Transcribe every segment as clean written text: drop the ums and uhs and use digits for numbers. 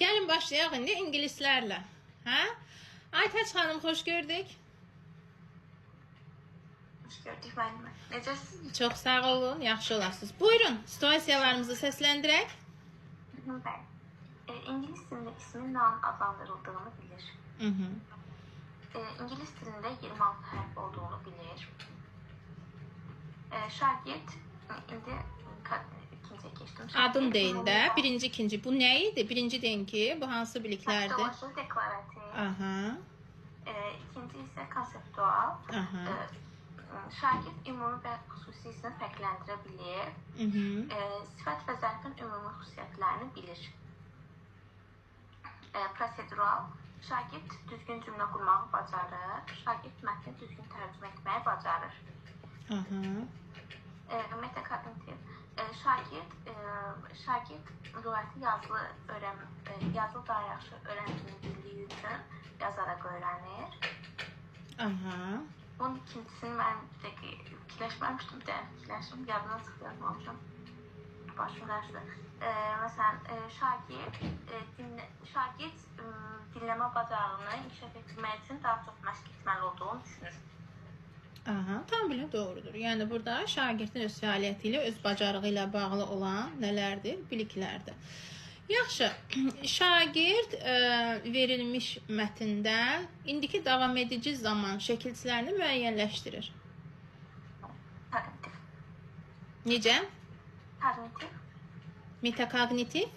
Gəlin başlayaq indi ingilislərlə. Hə? Aytaç xanım, xoş gördük. Hoş gördük müəllimə. Necəsiniz? Çox sağ olun, yaxşı olasınız. Buyurun, situasiyalarımızı səsləndirək. Bəli. İngilis dilində ismin nə adlandırıldığını bilir. İngilis dilində 26 hərf olduğunu bilir. Şagird, indi ikinciyə keçdim. Adım deyin də, birinci, ikinci. Bu nə idi? Birinci deyin ki, bu hansı biliklərdir? Faktoloji, deklarativ. Aha. İkinci isə konseptual. Aha. Şagird ümumi və xüsusi hissini fərqləndirə bilir. Sifət və zərfin ümumi xüsusiyyətlərini bilir. Prosedural. Şagird düzgün cümlə qurmağı bacarır. Şagird mətni düzgün tərcümə etməyi bacarır. Metakognitiv. Şagird lüğəti yazılı daha yaxşı öyrəndiyini bildiyi üçün yazaraq öyrənir. Bunun ikincisini mən fikirləşməmişdim də, yadımdan çıxıb yazmamışam. Başım qarşıdır. Məsələn, şagird dinləmə bacarığını inkişaf etdirmək üçün daha çox məşq etməli olduğunu düşünür. Aha, tam belə doğrudur. Yəni burada şagirdin öz fəaliyyəti ilə, öz bacarığı ilə bağlı olan nələrdir? Biliklərdir. Yaxşı, şagird verilmiş mətndən indiki davam edici zaman şəkilçilərini müəyyənləşdirir. Kognitiv. Necə? Kognitiv. Metakognitiv?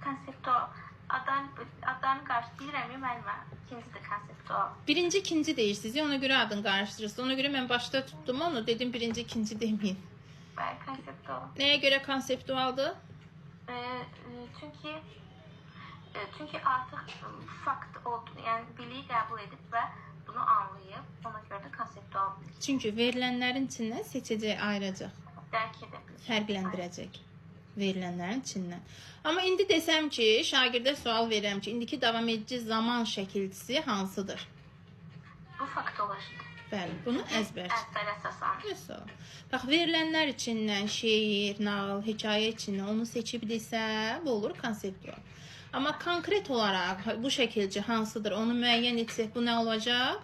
Konseptual. Adlarını qarşılayıram, müəllimə. İkincidir konseptual. Birinci, ikinci deyirsiniz. Ona görə adını qarışdırırsınız. Ona görə mən başda tutdum onu. Dedim birinci, ikinci deməyin. Bəli, konseptual. Nəyə görə konseptualdır? Çünki artıq fakt olduğunu, yəni biliyi qəbul edib və bunu anlayıb, ona görə də konseptual bilir. Çünki verilənlərin içindən seçəcək, ayıracaq. Dərk edə bilir. Fərqləndirəcək verilənlərin içindən. Amma indi desəm ki, şagirdə sual verirəm ki, indiki davam edici zaman şəkilçisi hansıdır? Bu faktolojidir. Bəli, bunu əzbər. Əzbər əsaslanır. Məsələn, bax, verilənlər içindən şeir, nağıl, hekayə içindən onu seçib desə, bu olur konseptual. Amma konkret olaraq bu şəkilci hansıdır, onu müəyyən etsək, bu nə olacaq?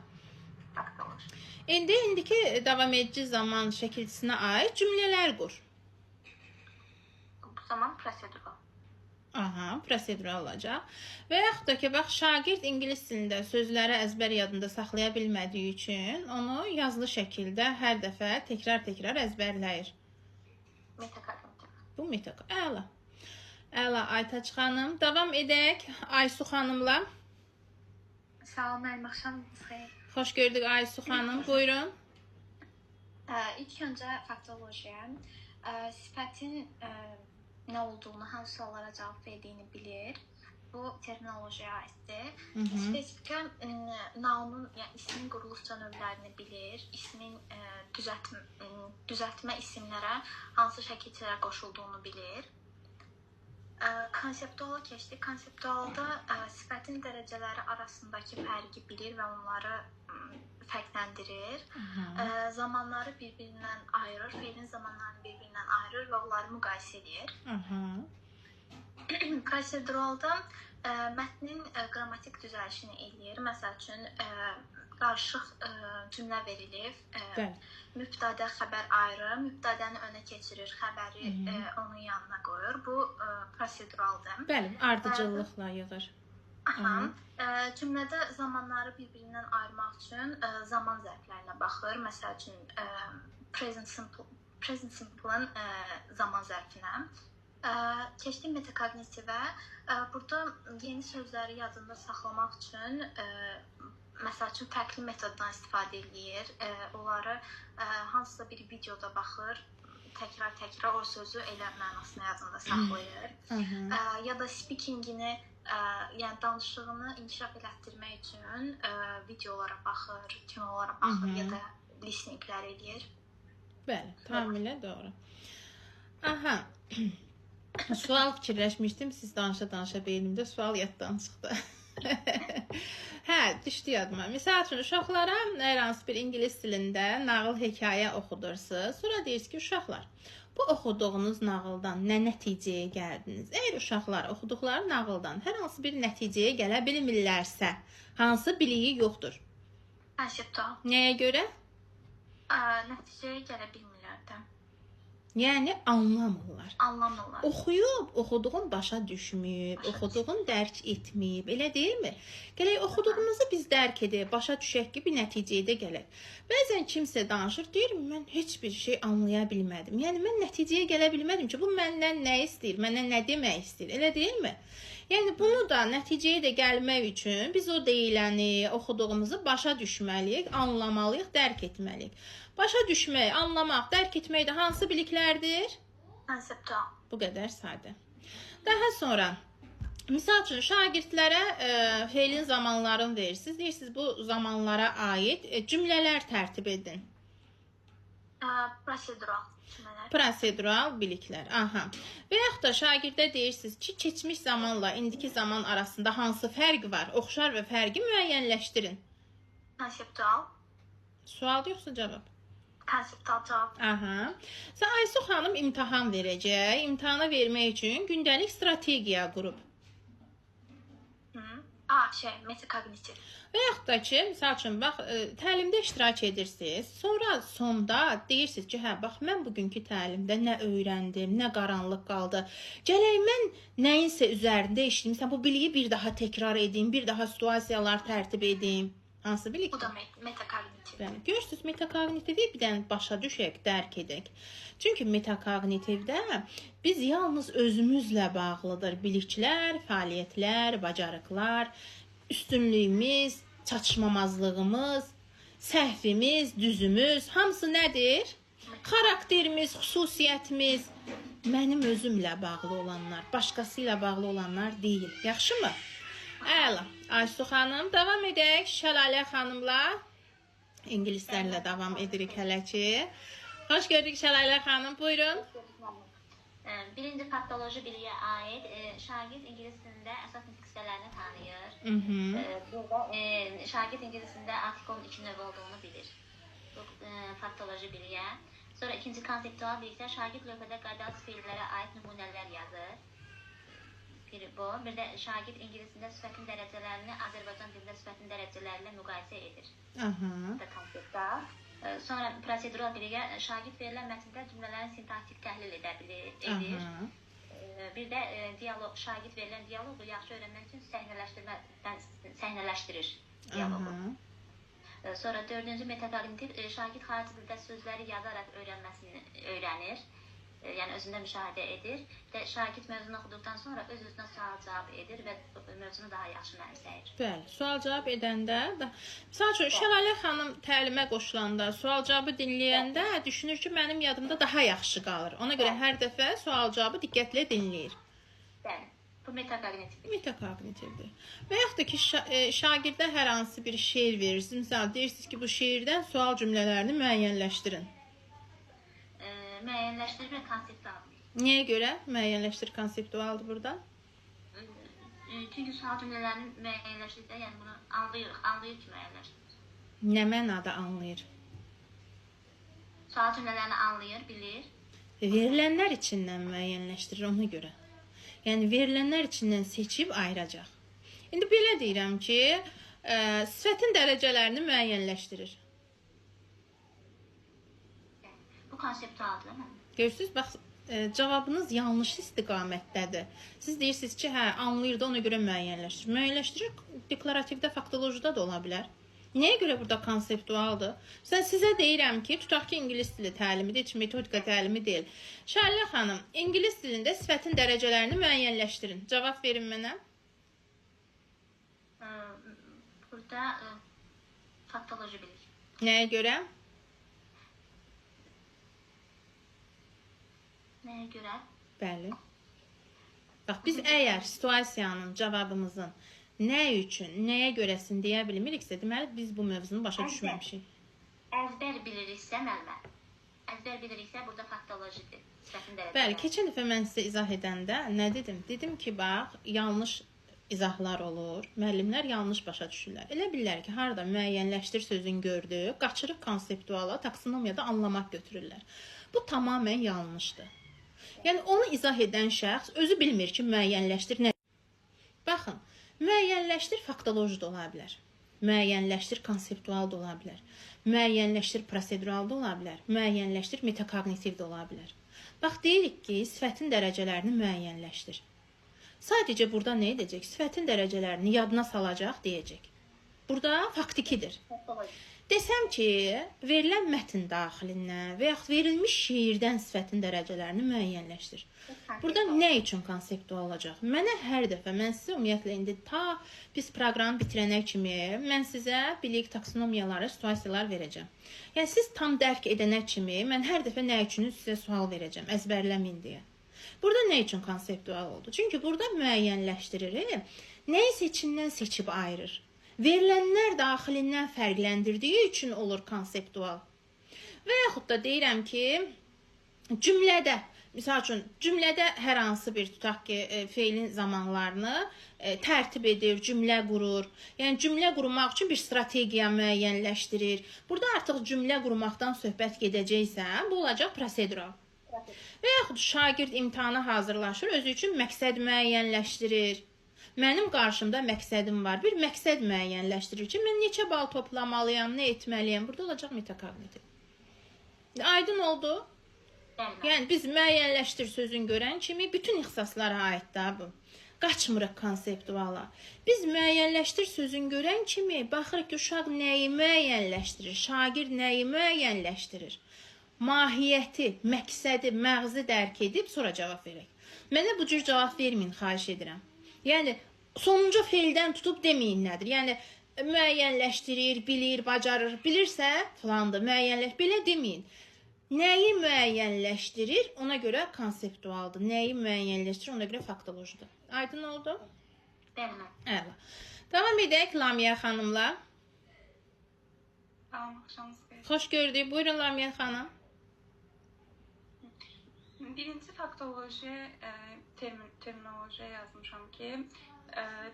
Faktoloji. İndiki davam edici zaman şəkilçisinə aid cümlələr qur. Bu zaman prosedural. Aha, prosedural olacaq. Və yaxud da ki, bax, şagird ingilis dilində sözləri əzbər yadında saxlaya bilmədiyi üçün onu yazılı şəkildə hər dəfə təkrar əzbərləyir. Metakognitiv. Bu metakognitiv. Əla. Əla, Aytaç xanım. Davam edək Aysu xanımla. Sağ ol, mənim axşamınız xeyir. Xoş gördük Aysu xanım. Buyurun. İlk öncə faktolojiya, sifətin nə olduğunu, hansı suallara cavab verdiyini bilir. Bu terminolojiya aiddir. Spesifika nounun, yəni ismin quruluşca növlərini bilir. İsmin düzəltmə isimlərə hansı şəkilçilərə qoşulduğunu bilir. Konseptuala keçdik. Konseptualda sifətin dərəcələri arasındakı fərqi bilir və onları fərqləndirir. Zamanları bir-birindən ayırır, feilin zamanlarını bir-birindən ayırır və onları müqayisə edir. Proseduralda mətnin qrammatik düzəlişini eləyir. Məsəl üçün, qarışıq cümlə verilib, mübtədə xəbər ayırır, mübtədəni önə keçirir, xəbəri onun yanına qoyur. Bu proseduraldır. Bəli, ardıcıllıqla yığır. Cümlədə zamanları bir-birindən ayırmaq üçün zaman zərflərinə baxır. Məsəl üçün, present simple-ın zaman zərfinə. Keçdik metakognitivə. Burada yeni sözləri yadında saxlamaq üçün, məsəl üçün, fərqli metoddan istifadə edir. Onları hansısa bir videoda baxır, təkrar o sözü elə mənasını yadında saxlayır. Ya da speakingini, yəni danışığını inkişaf elətdirmək üçün videolara baxır, kinolara baxır ya da listeninglər edir. Bəli, tamamilə doğru. Aha. Sual fikirləşmişdim, siz danışa-danışa beynimdə sual yaddan çıxdı. Hə, düşdü yadıma. Misal üçün, uşaqlara hər hansı bir ingilis dilində nağıl, hekayə oxudursunuz. Sonra deyirsiniz ki, uşaqlar, Bu oxuduğunuz nağıldan nə nəticəyə gəldiniz? Əgər uşaqlar oxuduqları nağıldan hər hansı bir nəticəyə gələ bilmirlərsə, hansı biliyi yoxdur? Konseptual. Nəyə görə? Nəticəyə gələ bilmirlər də. Yəni anlamırlar. Anlamırlar. Oxuyub, oxuduğun başa düşməyib, oxuduğun dərk etməyib, elə deyilmi? Gələk oxuduğumuzu biz dərk edək, başa düşək ki, bir nəticəyə də gələk. Bəzən kimsə danışır, deyir, mən heç bir şey anlaya bilmədim. Yəni mən nəticəyə gələ bilmədim ki, bu məndən nə istəyir, məndən nə demək istəyir, elə deyilmi? Yəni bunu da nəticəyə də gəlmək üçün biz o deyiləni, oxuduğumuzu başa düşməliyik, anlamalıyıq, dərk etməliyik. Başa düşmək, anlamaq, dərk etmək də hansı biliklərdir? Konseptual. Bu qədər sadə. Daha sonra, misal üçün, şagirdlərə feilin zamanlarını verirsiniz. Deyirsiniz, bu zamanlara aid cümlələr tərtib edin. Prosedural cümlələr. Prosedural biliklər. Aha. Və yaxud da şagirdə deyirsiniz ki, keçmiş zamanla indiki zaman arasında hansı fərq var? Oxşar və fərqi müəyyənləşdirin. Konseptual. Sual yoxsa cavab? Konseptual cavab. Aha. Sən Aysu xanım imtahan verəcək. İmtahana vermək üçün gündəlik strategiya qurub. Metakognitiv. Və yaxud da ki, misal üçün, bax, təlimdə iştirak edirsiniz. Sonra sonda deyirsiniz ki, hə, bax, mən bugünkü təlimdə nə öyrəndim, nə qaranlıq qaldı. Gələk mən nəyinsə üzərində işləyim, bu biliyi bir daha təkrar edeyim, bir daha situasiyalar tərtib edeyim. Hansı bilik? Bu da metakognitiv. Bəli, görürsünüz, metakognitivə bir dənə başa düşək, dərk edək. Çünki metakognitivdə biz yalnız özümüzlə bağlıdır biliklər, fəaliyyətlər, bacarıqlar, üstünlüyümüz, çatışmamazlığımız, səhvimiz, düzümüz, hamısı nədir? Xarakterimiz, xüsusiyyətimiz, mənim özümlə bağlı olanlar, başqası ilə bağlı olanlar deyil. Yaxşımı? Əla. Aysu xanım, davam edək. Şəlalə xanımla ingilislərlə davam edirik hələ ki. Xoş gördük Şəlalə xanım, buyurun. Birinci faktoloji biliyə aid şagird ingilis dilində əsas nitq hissələrini tanıyır. Burada şagird ingilis dilində artikolun 2 növ olduğunu bilir. Bu faktoloji biliyə. Sonra ikinci konseptual bilikdə şagird lövhədə qaydalı feillərə aid nümunələr yazır. Bu. Bir də şagird ingilis dilində sifətin dərəcələrini Azərbaycan dilində sifətin dərəcələrlə müqayisə edir. Sonra prosedural biliyə şagird verilən mətndə cümlələrin sintaktik təhlil edir. Bir də dialoq, şagird verilən dialoqu yaxşı öyrənmək üçün səhnələşdirir dialoqu. Sonra dördüncü metakognitiv şagird xarici dildə sözləri yazaraq öyrənməsini öyrənir. Yəni özündə müşahidə edir və şagird mövzunu oxuduqdan sonra öz-özünə sual-cavab edir və mövzunu daha yaxşı mənimsəyir. Bəli, sual-cavab edəndə, misal üçün, Şəlalə xanım təlimə qoşulanda, sual-cavabı dinləyəndə düşünür ki, mənim yadımda daha yaxşı qalır. Ona görə hər dəfə sual-cavabı diqqətlə dinləyir. Bəli, bu metakognitivdir. Metakognitivdir. Və yaxud da ki, şagirdə hər hansı bir şeir verirsiniz. Misal, deyirsiniz ki, bu şeirdən sual cümlələrini müəyyənləşdirin. Müəyyənləşdirmə konseptual. Niyə görə müəyyənləşdir konseptualdır burada? Çünki sual cümlələrini müəyyənləşdirsə, yəni bunu anlayır ki, müəyyənləşdirir. Nə mənada anlayır? Sual cümlələrini anlayır, bilir. Verilənlər içindən müəyyənləşdirir ona görə. Yəni verilənlər içindən seçib ayıracaq. İndi belə deyirəm ki, sifətin dərəcələrini müəyyənləşdirir. Bu konseptualdır, değil mi? Görürsünüz, bax, cavabınız yanlış istiqamətdədir. Siz deyirsiniz ki, hə, anlayırdı, ona görə müəyyənləşdirir. Müəyyənləşdirir, deklarativdə, faktolojida da ola bilər. Nəyə görə burada konseptualdır? Sizə deyirəm ki, tutaq ki, ingilis dili təlimidir, heç metodika təlimi deyil. Şəlalə xanım, ingilis dilində sifətin dərəcələrini müəyyənləşdirin. Cavab verin mənə. Burada faktoloji bilik. Nəyə görə? Nəyə görə? Bəli. Bax, biz əgər situasiyanın cavabımızın nə üçün, nəyə görəsin deyə bilmiriksə, deməli, biz bu mövzunu başa düşməmişik. Əzbər biliriksə, müəllimə. Əzbər biliriksə, burada faktolojidir. Bəli, keçən dəfə mən sizə izah edəndə nə dedim? Dedim ki, bax, yanlış izahlar olur, müəllimlər yanlış başa düşürlər. Elə bilirlər ki, harada müəyyənləşdir sözün gördük, qaçırıq konseptuala, taksonomiyada anlamaq götürürlər. Bu tamamilə yanlışdır. Yəni onu izah edən şəxs özü bilmir ki, müəyyənləşdir nə. Baxın, müəyyənləşdir faktoloji da ola bilər. Müəyyənləşdir konseptual da ola bilər. Müəyyənləşdir prosedural da ola bilər. Müəyyənləşdir metakognitiv də ola bilər. Bax, deyirik ki, sifətin dərəcələrini müəyyənləşdir. Sadəcə burada nə edəcək? Sifətin dərəcələrini yadına salacaq, deyəcək. Burada faktikidir. Desəm ki, verilən mətn daxilindən və yaxud verilmiş şeirdən sifətin dərəcələrini müəyyənləşdir. Burada nə üçün konseptual olacaq? Mənə hər dəfə, mən sizə ümumiyyətlə indi ta biz proqramı bitirənə kimi mən sizə bilik taksonomiyaları, situasiyalar verəcəm. Yəni siz tam dərk edənə kimi mən hər dəfə nə üçün sizə sual verəcəm, əzbərləməyin deyə. Burada nə üçün konseptual oldu? Çünki burada müəyyənləşdirir, nəyisə içindən seçib ayırır. Verilənlər daxilindən fərqləndirdiyi üçün olur konseptual. Və yaxud da deyirəm ki, cümlədə, misal üçün, cümlədə hər hansı bir tutaq ki, feilin zamanlarını tərtib edir, cümlə qurur. Yəni, cümlə qurmaq üçün bir strategiya müəyyənləşdirir. Burada artıq cümlə qurmaqdan söhbət gedəcəksə, bu olacaq prosedural. Və yaxud şagird imtahana hazırlaşır, özü üçün məqsəd müəyyənləşdirir. Mənim qarşımda məqsədim var. Bir məqsəd müəyyənləşdirir ki, mən neçə bal toplamalıyam, nə etməliyəm. Burada olacaq metakognitiv. Aydın oldu? Yəni, biz müəyyənləşdir sözün görən kimi bütün ixtisaslara aiddir bu. Qaçmırıq konseptuala. Biz müəyyənləşdir sözün görən kimi baxırıq ki, uşaq nəyi müəyyənləşdirir, şagird nəyi müəyyənləşdirir. Mahiyyəti, məqsədi, məğzi dərk edib sonra cavab verək. Mənə bu cür cavab verməyin, xahiş edirəm. Yəni, sonuncu feildən tutub deməyin nədir. Yəni, müəyyənləşdirir, bilir, bacarır. Bilirsə, filandır, müəyyənləşdirir. Belə deməyin. Nəyi müəyyənləşdirir, ona görə konseptualdır. Nəyi müəyyənləşdirir, ona görə faktolojidir. Aydın oldu? Bəli. Əla. Davam edək Lamiyə xanımla. Axşamınız xeyir. Xoş gördük. Buyurun Lamiyə xanım. Birinci faktoloji terminolojiya yazmışam ki,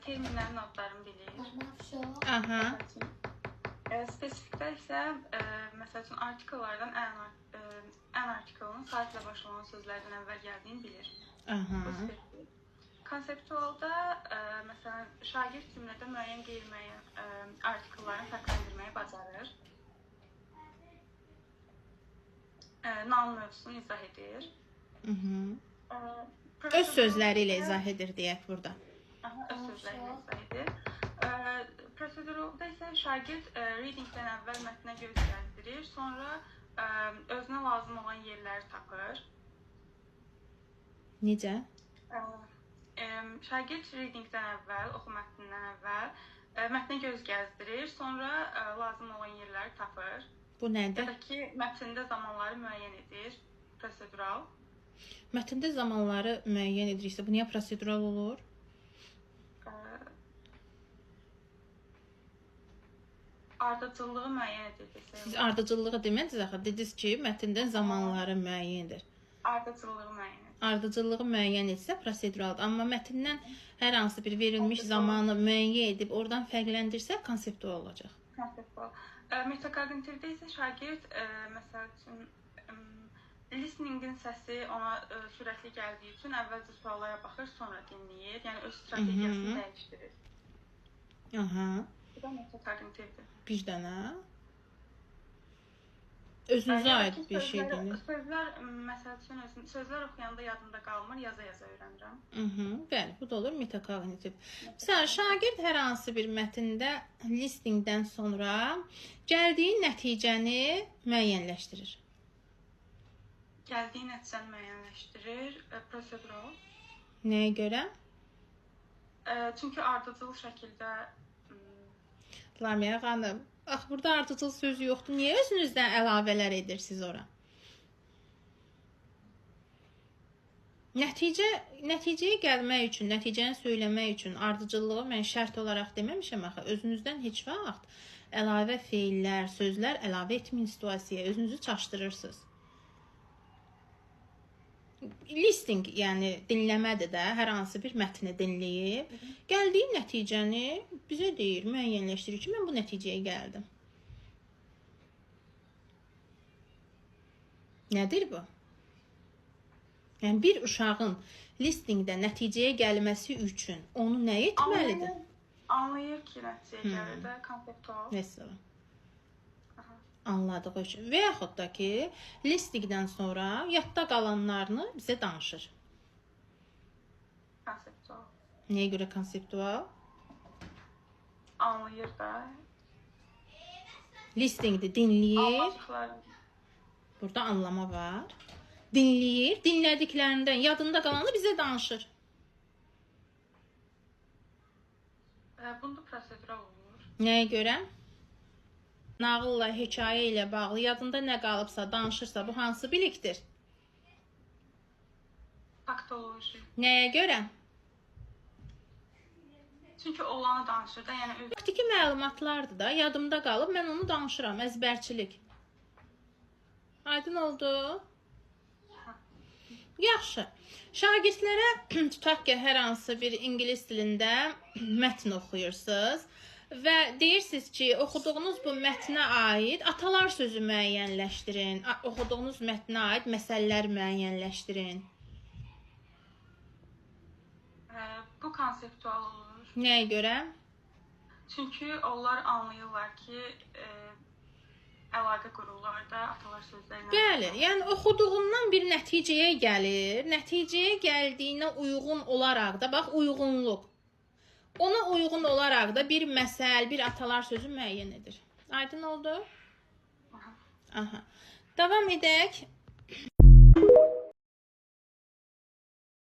terminlərin adlarını bilir. Aha. Spesifikdə isə, məsəl üçün, artikellardan ən artikelinin saatlə başlanan sözlərdən əvvəl gəldiyini bilir. Aha. Konseptualda, məsələn, şagird cümlədə müəyyən qeyri-müəyyən artikellərini fərqləndirməyi bacarır. Nam mövzusunu izah edir. Öz sözləri ilə izah edir deyək burada. Öz sözləri ilə izah edir. Prosedurda isə şagird readingdən əvvəl mətnə göz gəzdirir, sonra özünə lazım olan yerləri tapır. Necə? Şagird readingdən əvvəl, oxu mətnindən əvvəl mətnə göz gəzdirir, sonra lazım olan yerləri tapır. Bu nədir? Ya da ki, mətndə zamanları müəyyən edir, prosedural. Mətndə zamanları müəyyən ediriksə, bu niyə prosedural olur? Ardıcıllığı müəyyən edir. Siz ardıcıllığı demədiniz axı, dediniz ki, mətndə zamanları müəyyəndir. Ardıcıllığı müəyyən edir. Ardıcıllığı müəyyən etsə proseduraldır. Amma mətndən hər hansı bir verilmiş zamanı müəyyən edib oradan fərqləndirsə konseptual olacaq. Konseptual. Metakognitivdə isə şagird, məsəl üçün, listeningin səsi ona sürətli gəldiyi üçün əvvəlcə suallara baxır, sonra dinləyir. Yəni, öz strategiyasını dəyişdirir. Aha. Bu da metakognitivdir. Bir dənə. Özünüzə aid bir şey deyil. Sözlər, məsəl üçün, sözlər oxuyanda yadımda qalmır, yaza-yaza öyrənirəm. Bəli, bu da olur metakognitiv. Məsələn, şagird hər hansı bir mətndə listingdən sonra gəldiyi nəticəni müəyyənləşdirir. Gəldiyi nəticəni müəyyənləşdirir, prosedural. Nəyə görə? Çünki ardıcıl şəkildə... Lamiyə xanım, axı burada ardıcıl söz yoxdur. Niyə özünüzdən əlavələr edirsiniz ora? Nəticəyə gəlmək üçün, nəticəni söyləmək üçün ardıcıllığı mən şərt olaraq deməmişəm axı. Özünüzdən heç vaxt əlavə feillər, sözlər əlavə etməyin situasiyaya. Özünüzü çaşdırırsınız. Listing, yəni dinləmədir də, hər hansı bir mətni dinləyib, gəldiyi nəticəni bizə deyir, müəyyənləşdirir ki, mən bu nəticəyə gəldim. Nədir bu? Yəni bir uşağın listingdə nəticəyə gəlməsi üçün onu nə etməlidir? Anlayır ki, nəticəyə gəlir də, konseptual. Mesela. Anladığı üçün. Və yaxud da ki, listingdən sonra yadda qalanlarını bizə danışır. Konseptual. Nəyə görə konseptual? Anlayır da. Listingdə dinləyir. Anladıqlarını. Burada anlama var. Dinləyir. Dinlədiklərindən yadında qalanı bizə danışır. Bunda prosedural olur. Nəyə görə? Nağılla, hekayə ilə bağlı yadında nə qalıbsa, danışırsa bu hansı bilikdir? Faktoloji. Nəyə görə? Çünki olanı danışır da, yəni öz... Faktiki məlumatlardır da, yadımda qalıb, mən onu danışıram, əzbərçilik. Aydın oldu? Yaxşı. Şagirdlərə tutaq ki, hər hansı bir ingilis dilində mətn oxuyursunuz və deyirsiniz ki, oxuduğunuz bu mətnə aid atalar sözü müəyyənləşdirin, oxuduğunuz mətnə aid məsələlər müəyyənləşdirin. Bu konseptual olur. Nəyə görə? Çünki onlar anlayırlar ki, əlaqə qururlar da atalar sözlərlə. Bəli, yəni oxuduğundan bir nəticəyə gəlir. Nəticəyə gəldiyinə uyğun olaraq da, bax, uyğunluq. Ona uyğun olaraq da bir məsəl, bir atalar sözü müəyyən edir. Aydın oldu? Aha. Aha. Davam edək.